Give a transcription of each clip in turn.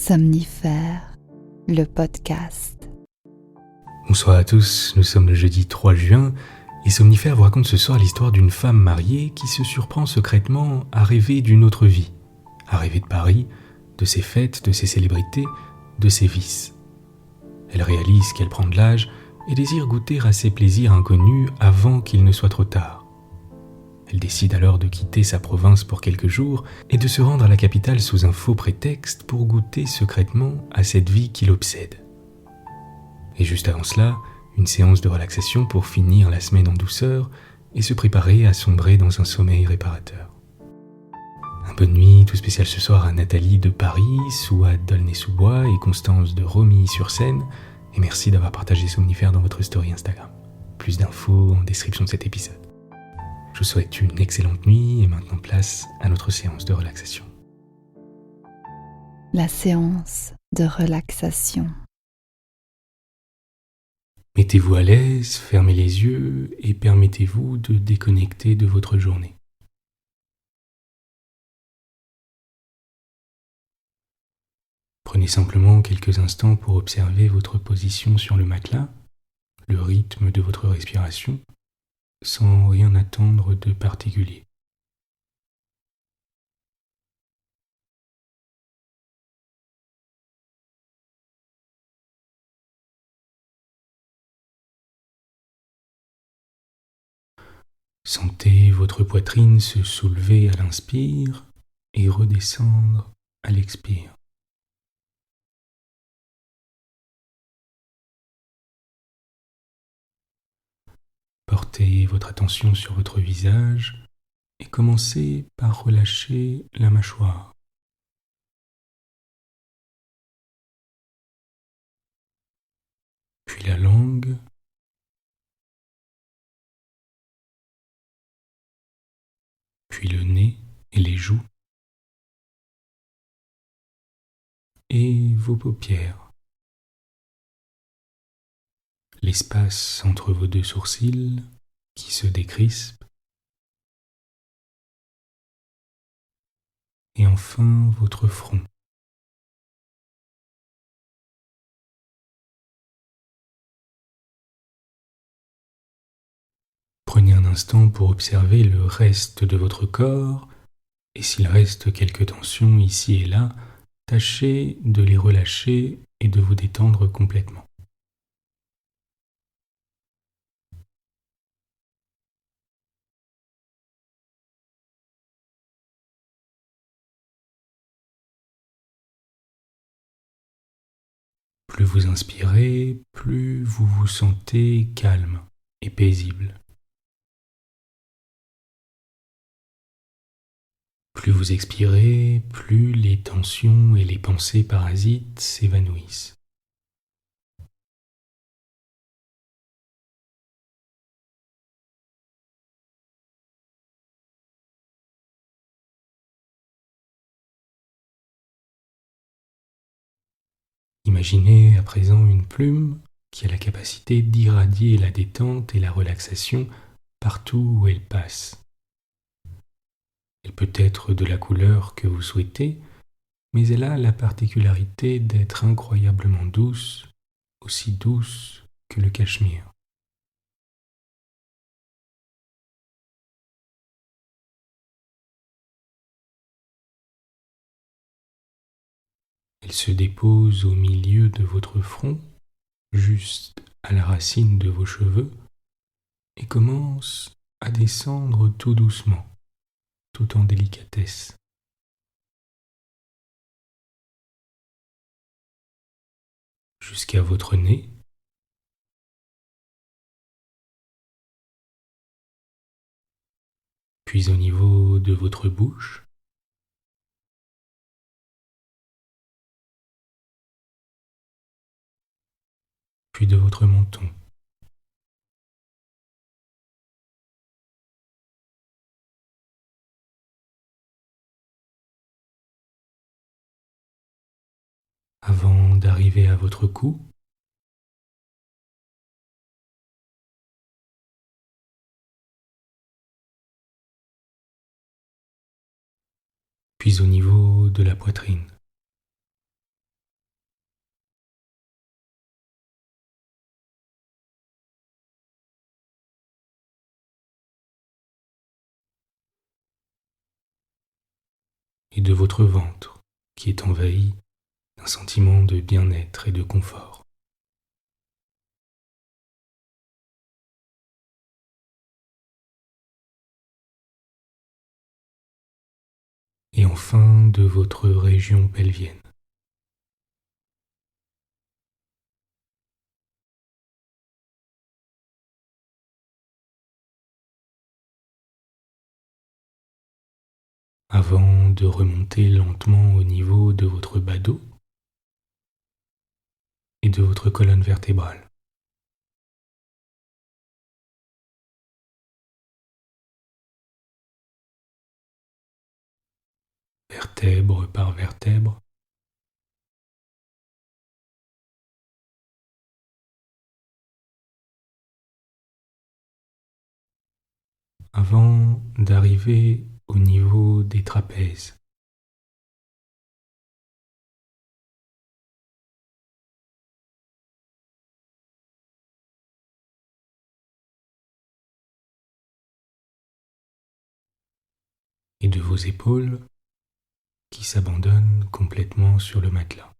Somnifère, le podcast. Bonsoir à tous, nous sommes le jeudi 3 juin et Somnifère vous raconte ce soir l'histoire d'une femme mariée qui se surprend secrètement à rêver d'une autre vie, à rêver de Paris, de ses fêtes, de ses célébrités, de ses vices. Elle réalise qu'elle prend de l'âge et désire goûter à ses plaisirs inconnus avant qu'il ne soit trop tard. Elle décide alors de quitter sa province pour quelques jours et de se rendre à la capitale sous un faux prétexte pour goûter secrètement à cette vie qui l'obsède. Et juste avant cela, une séance de relaxation pour finir la semaine en douceur et se préparer à sombrer dans un sommeil réparateur. Un bonne nuit tout spécial ce soir à Nathalie de Paris, Souad d'Aulnay-sous-Bois et Constance de Romilly-sur-Seine. Et merci d'avoir partagé Somnifère dans votre story Instagram. Plus d'infos en description de cet épisode. Je vous souhaite une excellente nuit et maintenant place à notre séance de relaxation. La séance de relaxation. Mettez-vous à l'aise, fermez les yeux et permettez-vous de déconnecter de votre journée. Prenez simplement quelques instants pour observer votre position sur le matelas, le rythme de votre respiration, sans rien attendre de particulier. Sentez votre poitrine se soulever à l'inspire et redescendre à l'expire. Portez votre attention sur votre visage et commencez par relâcher la mâchoire. Puis la langue, puis le nez et les joues, et vos paupières. L'espace entre vos deux sourcils qui se décrispe, et enfin votre front. Prenez un instant pour observer le reste de votre corps, et s'il reste quelques tensions ici et là, tâchez de les relâcher et de vous détendre complètement. Plus vous inspirez, plus vous vous sentez calme et paisible. Plus vous expirez, plus les tensions et les pensées parasites s'évanouissent. Imaginez à présent une plume qui a la capacité d'irradier la détente et la relaxation partout où elle passe. Elle peut être de la couleur que vous souhaitez, mais elle a la particularité d'être incroyablement douce, aussi douce que le cachemire. Elle se dépose au milieu de votre front, juste à la racine de vos cheveux, et commence à descendre tout doucement, tout en délicatesse. Jusqu'à votre nez, puis au niveau de votre bouche, puis de votre menton. Avant d'arriver à votre cou, puis au niveau de la poitrine. et de votre ventre qui est envahi d'un sentiment de bien-être et de confort. Et enfin de votre région pelvienne. Avant de remonter lentement au niveau de votre bas dos et de votre colonne vertébrale. Vertèbre par vertèbre, avant d'arriver au niveau des trapèzes. Et de vos épaules qui s'abandonnent complètement sur le matelas.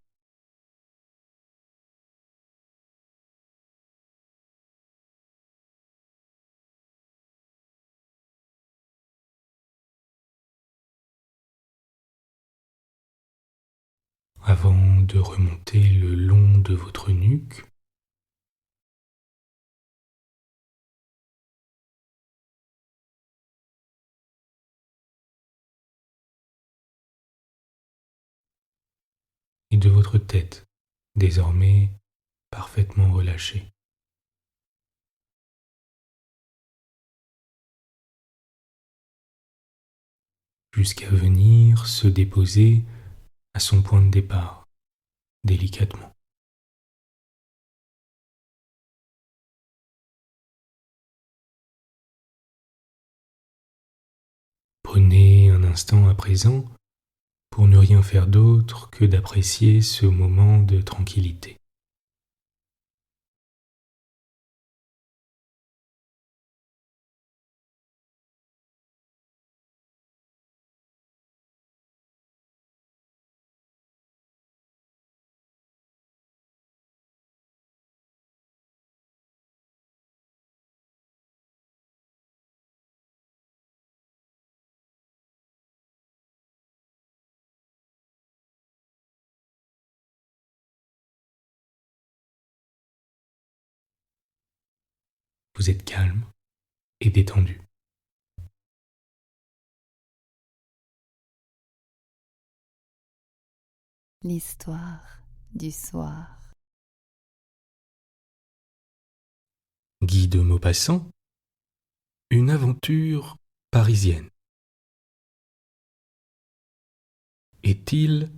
Avant de remonter le long de votre nuque, et de votre tête, désormais parfaitement relâchée. Jusqu'à venir se déposer à son point de départ, délicatement. Prenez un instant à présent pour ne rien faire d'autre que d'apprécier ce moment de tranquillité. Vous êtes calme et détendu. L'histoire du soir. Guy de Maupassant, une aventure parisienne. Est-il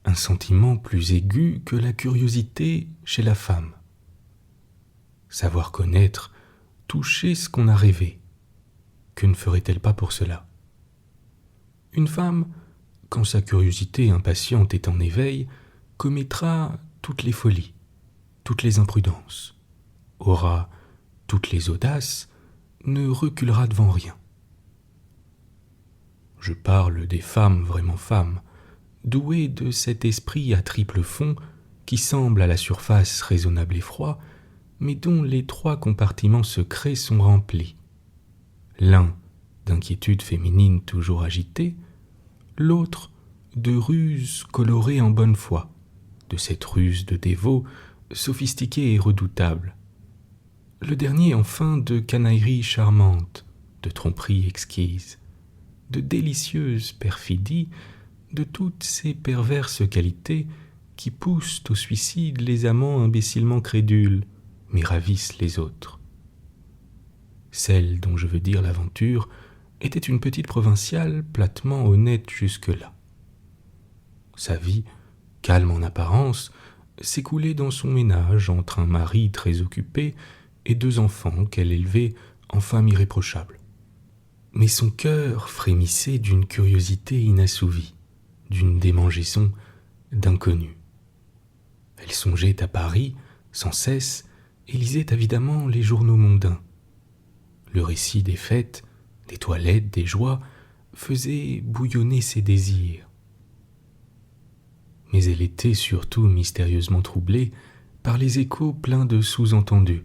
un sentiment plus aigu que la curiosité chez la femme? Savoir connaître, toucher ce qu'on a rêvé, que ne ferait-elle pas pour cela? Une femme, quand sa curiosité impatiente est en éveil, commettra toutes les folies, toutes les imprudences, aura toutes les audaces, ne reculera devant rien. Je parle des femmes vraiment femmes, douées de cet esprit à triple fond qui semble à la surface raisonnable et froid, mais dont les trois compartiments secrets sont remplis. L'un d'inquiétude féminine toujours agitée, l'autre de ruse colorée en bonne foi, de cette ruse de dévot sophistiquée et redoutable. Le dernier enfin de canaillerie charmante, de tromperie exquise, de délicieuse perfidie, de toutes ces perverses qualités qui poussent au suicide les amants imbécilement crédules, mais ravissent les autres. Celle dont je veux dire l'aventure était une petite provinciale platement honnête jusque-là. Sa vie, calme en apparence, s'écoulait dans son ménage entre un mari très occupé et deux enfants qu'elle élevait en femme irréprochable. Mais son cœur frémissait d'une curiosité inassouvie, d'une démangeaison d'inconnu. Elle songeait à Paris sans cesse et lisait avidement les journaux mondains. Le récit des fêtes, des toilettes, des joies faisait bouillonner ses désirs, mais elle était surtout mystérieusement troublée par les échos pleins de sous-entendus,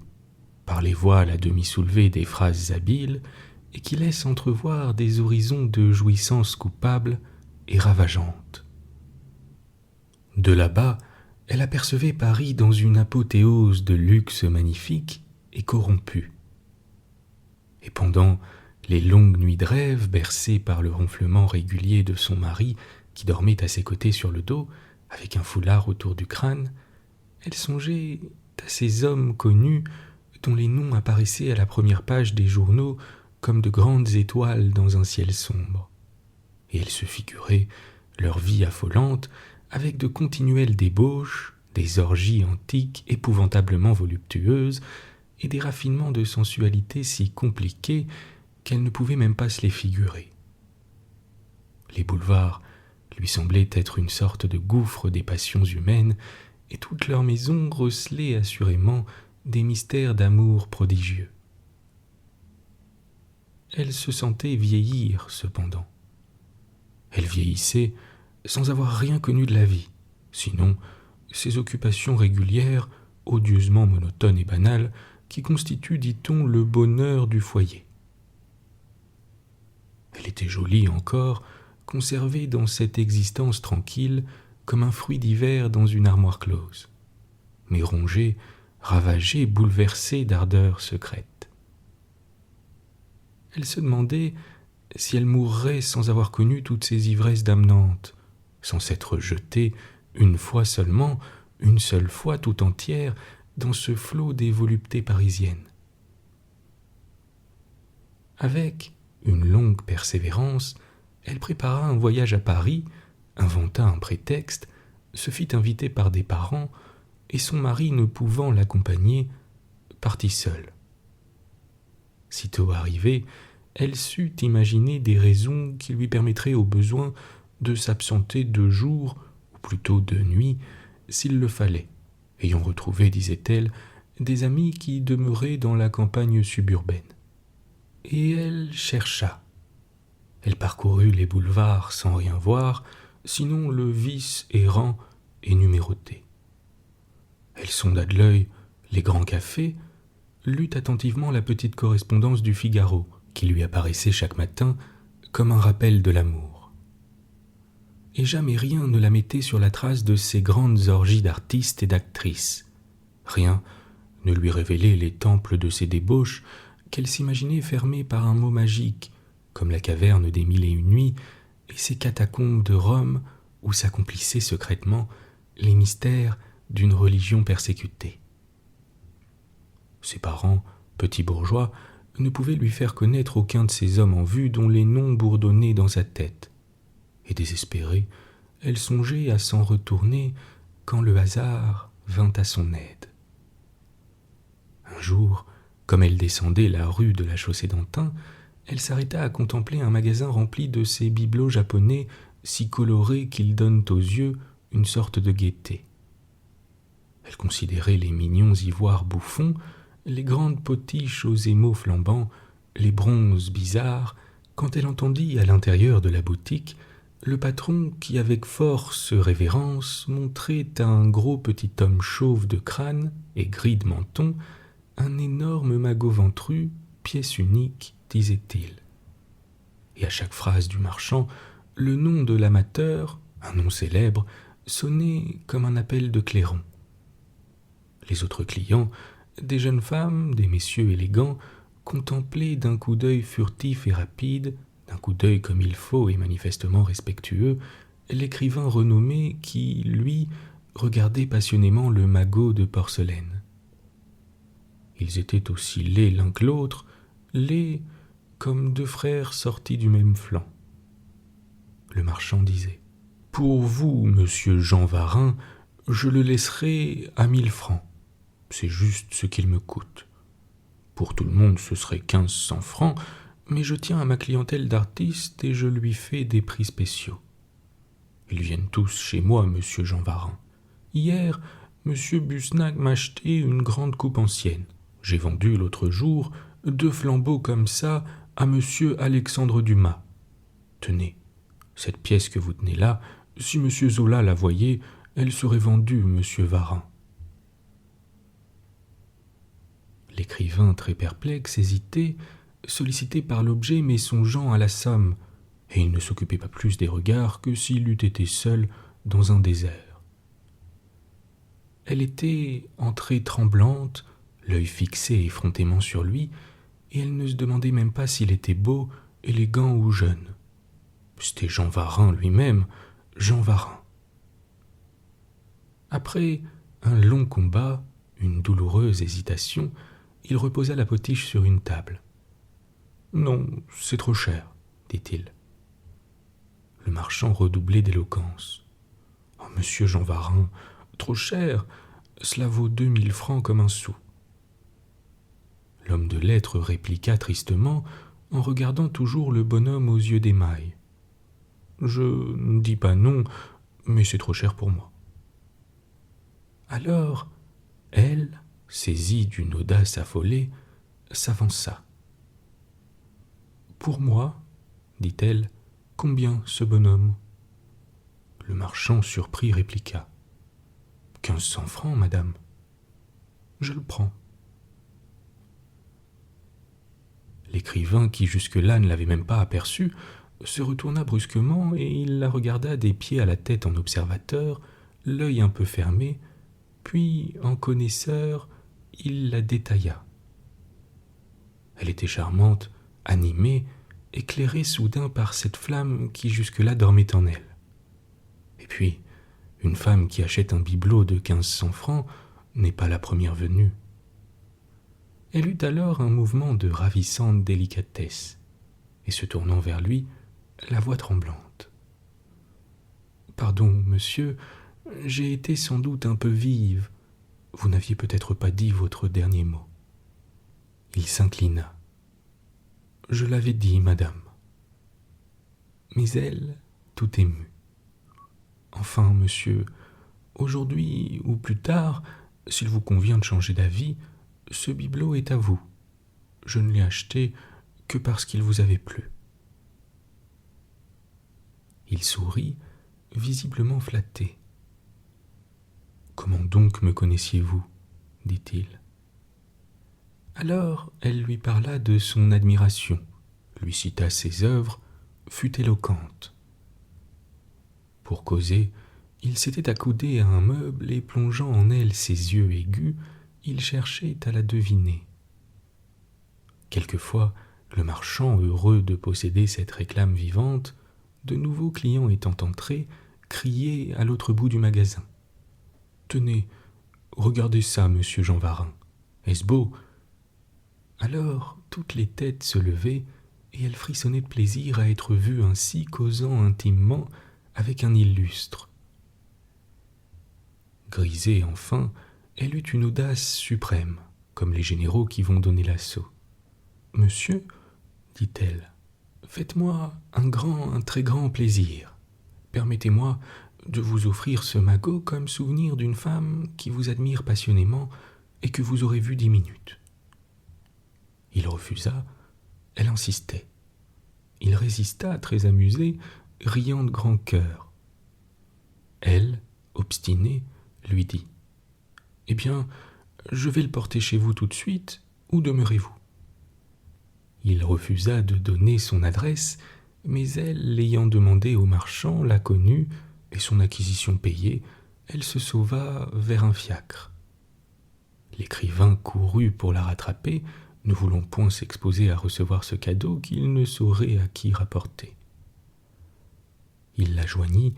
par les voiles à demi soulevées des phrases habiles et qui laissent entrevoir des horizons de jouissances coupables et ravageantes. De là-bas, elle apercevait Paris dans une apothéose de luxe magnifique et corrompu. Et pendant les longues nuits de rêve, bercées par le ronflement régulier de son mari qui dormait à ses côtés sur le dos, avec un foulard autour du crâne, elle songeait à ces hommes connus dont les noms apparaissaient à la première page des journaux comme de grandes étoiles dans un ciel sombre. Et elle se figurait leur vie affolante avec de continuelles débauches, des orgies antiques épouvantablement voluptueuses et des raffinements de sensualité si compliqués qu'elle ne pouvait même pas se les figurer. Les boulevards lui semblaient être une sorte de gouffre des passions humaines et toute leur maison recelait assurément des mystères d'amour prodigieux. Elle se sentait vieillir, cependant. Elle vieillissait sans avoir rien connu de la vie, sinon ses occupations régulières, odieusement monotones et banales, qui constituent, dit-on, le bonheur du foyer. Elle était jolie encore, conservée dans cette existence tranquille comme un fruit d'hiver dans une armoire close, mais rongée, ravagée, bouleversée d'ardeurs secrètes. Elle se demandait si elle mourrait sans avoir connu toutes ces ivresses damnantes, sans s'être jetée, une fois seulement, une seule fois tout entière, dans ce flot des voluptés parisiennes. Avec une longue persévérance, elle prépara un voyage à Paris, inventa un prétexte, se fit inviter par des parents, et son mari ne pouvant l'accompagner, partit seul. Sitôt arrivée, elle sut imaginer des raisons qui lui permettraient au besoin de s'absenter 2 jours, ou plutôt 2 nuits, s'il le fallait, ayant retrouvé, disait-elle, des amis qui demeuraient dans la campagne suburbaine. Et elle chercha. Elle parcourut les boulevards sans rien voir, sinon le vice errant et numéroté. Elle sonda de l'œil les grands cafés, lut attentivement la petite correspondance du Figaro, qui lui apparaissait chaque matin comme un rappel de l'amour. Et jamais rien ne la mettait sur la trace de ces grandes orgies d'artistes et d'actrices. Rien ne lui révélait les temples de ces débauches qu'elle s'imaginait fermés par un mot magique, comme la caverne des 1001 nuits et ces catacombes de Rome où s'accomplissaient secrètement les mystères d'une religion persécutée. Ses parents, petits bourgeois, ne pouvaient lui faire connaître aucun de ces hommes en vue dont les noms bourdonnaient dans sa tête. Et désespérée, elle songeait à s'en retourner quand le hasard vint à son aide. Un jour, comme elle descendait la rue de la Chaussée-d'Antin, elle s'arrêta à contempler un magasin rempli de ces bibelots japonais si colorés qu'ils donnent aux yeux une sorte de gaieté. Elle considérait les mignons ivoires bouffons, les grandes potiches aux émaux flambants, les bronzes bizarres, quand elle entendit à l'intérieur de la boutique le patron qui, avec force révérence, montrait à un gros petit homme chauve de crâne et gris de menton un énorme magot ventru, pièce unique, disait-il. Et à chaque phrase du marchand, le nom de l'amateur, un nom célèbre, sonnait comme un appel de clairon. Les autres clients, des jeunes femmes, des messieurs élégants, contemplaient d'un coup d'œil furtif et rapide, d'un coup d'œil comme il faut et manifestement respectueux, l'écrivain renommé qui, lui, regardait passionnément le magot de porcelaine. Ils étaient aussi laids l'un que l'autre, laids comme 2 frères sortis du même flanc. Le marchand disait : « Pour vous, monsieur Jean Varin, je le laisserai à 1000 francs. C'est juste ce qu'il me coûte. Pour tout le monde, ce serait 1500 francs, mais je tiens à ma clientèle d'artistes et je lui fais des prix spéciaux. Ils viennent tous chez moi, monsieur Jean Varin. Hier, monsieur Busnac m'a acheté une grande coupe ancienne. J'ai vendu l'autre jour 2 flambeaux comme ça à monsieur Alexandre Dumas. Tenez, cette pièce que vous tenez là, Si M. Zola la voyait, elle serait vendue, M. Varin. » L'écrivain, très perplexe, hésitait, sollicité par l'objet mais songeant à la somme, et il ne s'occupait pas plus des regards que s'il eût été seul dans un désert. Elle était entrée tremblante, l'œil fixé effrontément sur lui, et elle ne se demandait même pas s'il était beau, élégant ou jeune. C'était Jean Varin lui-même, Jean Varin. Après un long combat, une douloureuse hésitation, il reposa la potiche sur une table. « Non, c'est trop cher, dit-il. » Le marchand redoublait d'éloquence. « Oh, monsieur Jean Varin, trop cher, cela vaut 2000 francs comme un sou. » L'homme de lettres répliqua tristement, en regardant toujours le bonhomme aux yeux d'émail. « Je ne dis pas non, mais c'est trop cher pour moi. » Alors, elle, saisie d'une audace affolée, s'avança. « Pour moi, dit-elle, combien ce bonhomme ?» Le marchand surpris répliqua. « 1500 francs, madame. » « Je le prends. » L'écrivain, qui jusque-là ne l'avait même pas aperçue, se retourna brusquement et il la regarda des pieds à la tête en observateur, l'œil un peu fermé, puis, en connaisseur, il la détailla. Elle était charmante, animée, éclairée soudain par cette flamme qui jusque-là dormait en elle. Et puis, une femme qui achète un bibelot de 1500 francs n'est pas la première venue. Elle eut alors un mouvement de ravissante délicatesse, et se tournant vers lui, la voix tremblante. « Pardon, monsieur, j'ai été sans doute un peu vive. Vous n'aviez peut-être pas dit votre dernier mot. » Il s'inclina. « Je l'avais dit, madame. » Mais elle, tout émue. « Enfin, monsieur, aujourd'hui ou plus tard, s'il vous convient de changer d'avis, ce bibelot est à vous. Je ne l'ai acheté que parce qu'il vous avait plu. » Il sourit, visiblement flatté. « Comment donc me connaissiez-vous » dit-il. Alors elle lui parla de son admiration, lui cita ses œuvres, fut éloquente. Pour causer, il s'était accoudé à un meuble et plongeant en elle ses yeux aigus, il cherchait à la deviner. Quelquefois, le marchand, heureux de posséder cette réclame vivante, de nouveaux clients étant entrés, criait à l'autre bout du magasin. « Tenez, regardez ça, monsieur Jean Varin. Est-ce beau ?» Alors toutes les têtes se levaient et elle frissonnait de plaisir à être vue ainsi causant intimement avec un illustre. Grisée enfin, elle eut une audace suprême, comme les généraux qui vont donner l'assaut. « Monsieur, dit-elle, faites-moi un très grand plaisir. Permettez-moi de vous offrir ce magot comme souvenir d'une femme qui vous admire passionnément et que vous aurez vue 10 minutes. » Il refusa, elle insistait. Il résista, très amusé, riant de grand cœur. Elle, obstinée, lui dit « Eh bien, je vais le porter chez vous tout de suite, où demeurez-vous » Il refusa de donner son adresse, mais elle, l'ayant demandé au marchand, la connut, et son acquisition payée, elle se sauva vers un fiacre. L'écrivain courut pour la rattraper, ne voulant point s'exposer à recevoir ce cadeau qu'il ne saurait à qui rapporter. Il la joignit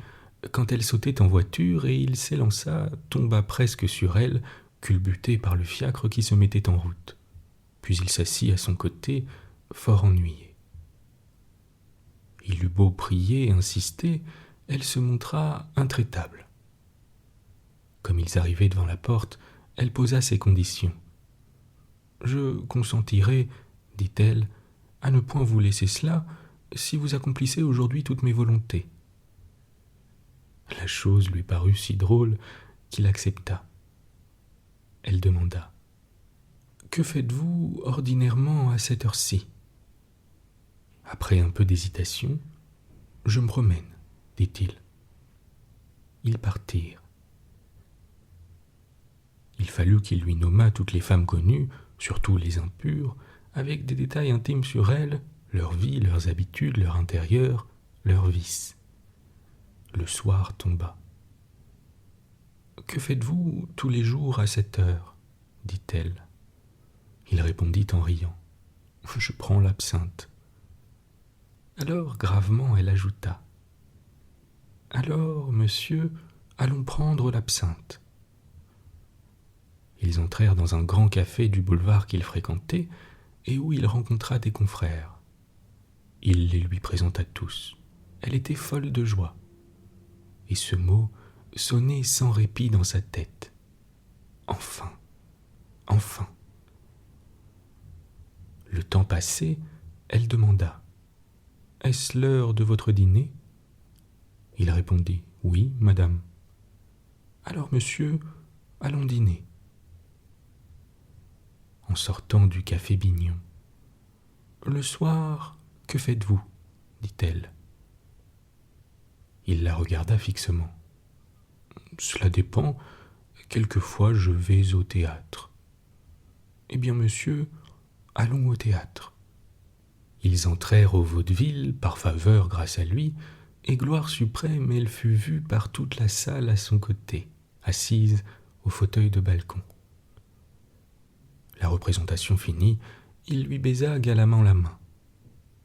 quand elle sautait en voiture et il s'élança, tomba presque sur elle, culbuté par le fiacre qui se mettait en route. Puis il s'assit à son côté, fort ennuyé. Il eut beau prier, insister, elle se montra intraitable. Comme ils arrivaient devant la porte, elle posa ses conditions. « Je consentirai, dit-elle, à ne point vous laisser cela si vous accomplissez aujourd'hui toutes mes volontés. » La chose lui parut si drôle qu'il accepta. Elle demanda « Que faites-vous ordinairement à cette heure-ci » Après un peu d'hésitation, « Je me promène, dit-il. » ils partirent. Il fallut qu'il lui nommât toutes les femmes connues, surtout les impures, avec des détails intimes sur elles, leur vie, leurs habitudes, leur intérieur, leurs vices. Le soir tomba. « Que faites-vous tous les jours à cette heure ?» dit-elle. Il répondit en riant. « Je prends l'absinthe. » Alors, gravement, elle ajouta. « Alors, monsieur, allons prendre l'absinthe. » Ils entrèrent dans un grand café du boulevard qu'il fréquentait et où il rencontra des confrères. Il les lui présenta tous. Elle était folle de joie. Et ce mot sonnait sans répit dans sa tête. Enfin, enfin. Le temps passé, elle demanda « Est-ce l'heure de votre dîner ?» Il répondit « Oui, madame. »« Alors, monsieur, allons dîner. » En sortant du café Bignon. « Le soir, que faites-vous » dit-elle. Il la regarda fixement. « Cela dépend. Quelquefois, je vais au théâtre. »« Eh bien, monsieur, allons au théâtre. » Ils entrèrent au vaudeville, par faveur grâce à lui, et gloire suprême, elle fut vue par toute la salle à son côté, assise au fauteuil de balcon. La représentation finie, il lui baisa galamment la main.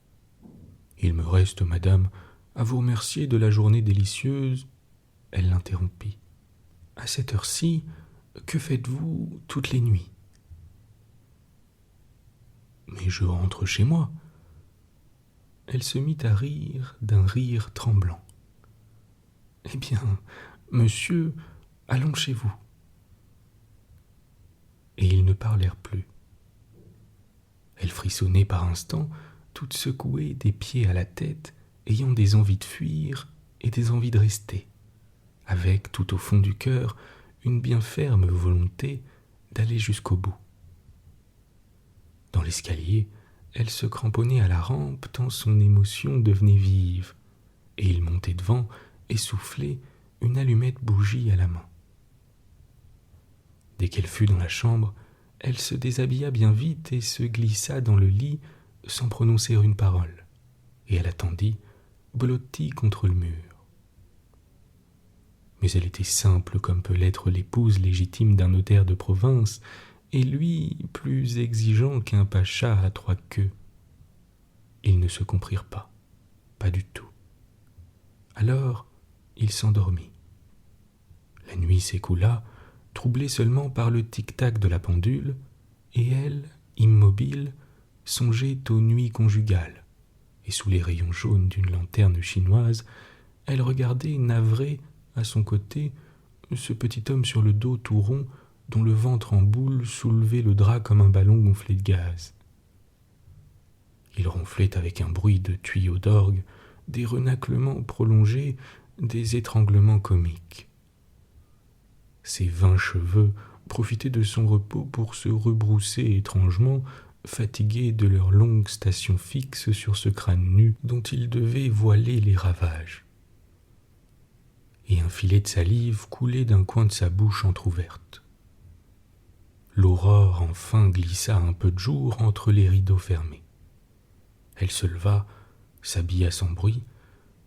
« Il me reste, madame, à vous remercier de la journée délicieuse. » Elle l'interrompit. « À cette heure-ci, que faites-vous toutes les nuits ?»« Mais je rentre chez moi. » Elle se mit à rire d'un rire tremblant. « Eh bien, monsieur, allons chez vous. » Et ils ne parlèrent plus. Elle frissonnait par instants, toute secouée des pieds à la tête, ayant des envies de fuir et des envies de rester, avec tout au fond du cœur une bien ferme volonté d'aller jusqu'au bout. Dans l'escalier, elle se cramponnait à la rampe tant son émotion devenait vive, et il montait devant, essoufflé, une allumette bougie à la main. Dès qu'elle fut dans la chambre, elle se déshabilla bien vite et se glissa dans le lit sans prononcer une parole, et elle attendit, blottie contre le mur. Mais elle était simple comme peut l'être l'épouse légitime d'un notaire de province, et lui plus exigeant qu'un pacha à 3 queues. Ils ne se comprirent pas du tout. Alors, il s'endormit. La nuit s'écoula, troublée seulement par le tic-tac de la pendule, et elle, immobile, songeait aux nuits conjugales, et sous les rayons jaunes d'une lanterne chinoise, elle regardait navrée à son côté ce petit homme sur le dos tout rond dont le ventre en boule soulevait le drap comme un ballon gonflé de gaz. Il ronflait avec un bruit de tuyaux d'orgue, des renâclements prolongés, des étranglements comiques. Ses 20 cheveux profitaient de son repos pour se rebrousser étrangement, fatigués de leur longue station fixe sur ce crâne nu dont il devait voiler les ravages. Et un filet de salive coulait d'un coin de sa bouche entr'ouverte. L'aurore enfin glissa un peu de jour entre les rideaux fermés. Elle se leva, s'habilla sans bruit,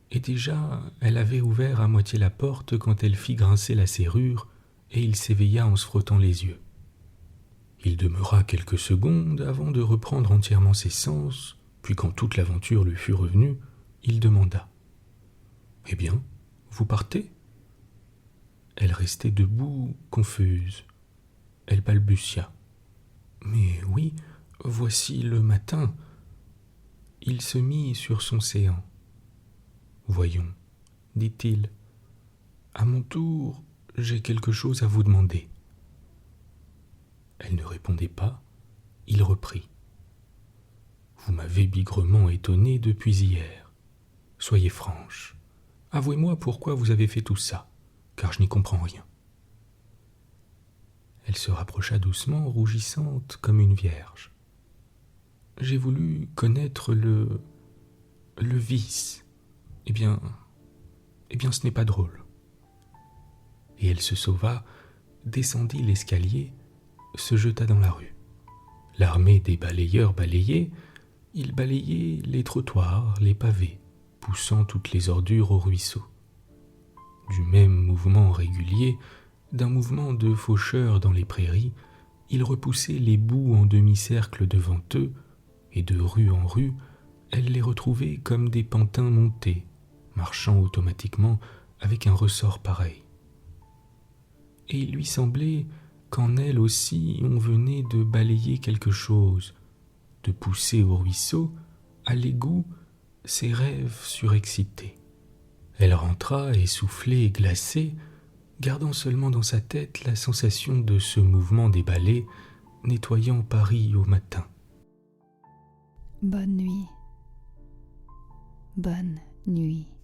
et déjà elle avait ouvert à moitié la porte quand elle fit grincer la serrure, et il s'éveilla en se frottant les yeux. Il demeura quelques secondes avant de reprendre entièrement ses sens, puis quand toute l'aventure lui fut revenue, il demanda « Eh bien, vous partez ?» Elle restait debout, confuse. Elle balbutia. « Mais oui, voici le matin. » Il se mit sur son séant. « Voyons, dit-il, à mon tour, j'ai quelque chose à vous demander. » Elle ne répondait pas, il reprit. « Vous m'avez bigrement étonné depuis hier. Soyez franche. Avouez-moi pourquoi vous avez fait tout ça, car je n'y comprends rien. » Elle se rapprocha doucement, rougissante comme une vierge. « J'ai voulu connaître le vice. Eh bien, ce n'est pas drôle. et elle se sauva, descendit l'escalier, se jeta dans la rue. L'armée des balayeurs balayait, ils balayaient les trottoirs, les pavés, poussant toutes les ordures au ruisseau. Du même mouvement régulier, d'un mouvement de faucheurs dans les prairies, ils repoussaient les boues en demi-cercle devant eux, et de rue en rue, elle les retrouvait comme des pantins montés, marchant automatiquement avec un ressort pareil. Et il lui semblait qu'en elle aussi on venait de balayer quelque chose, de pousser au ruisseau, à l'égout, ses rêves surexcités. Elle rentra essoufflée et glacée, gardant seulement dans sa tête la sensation de ce mouvement des balais nettoyant Paris au matin. Bonne nuit. Bonne nuit.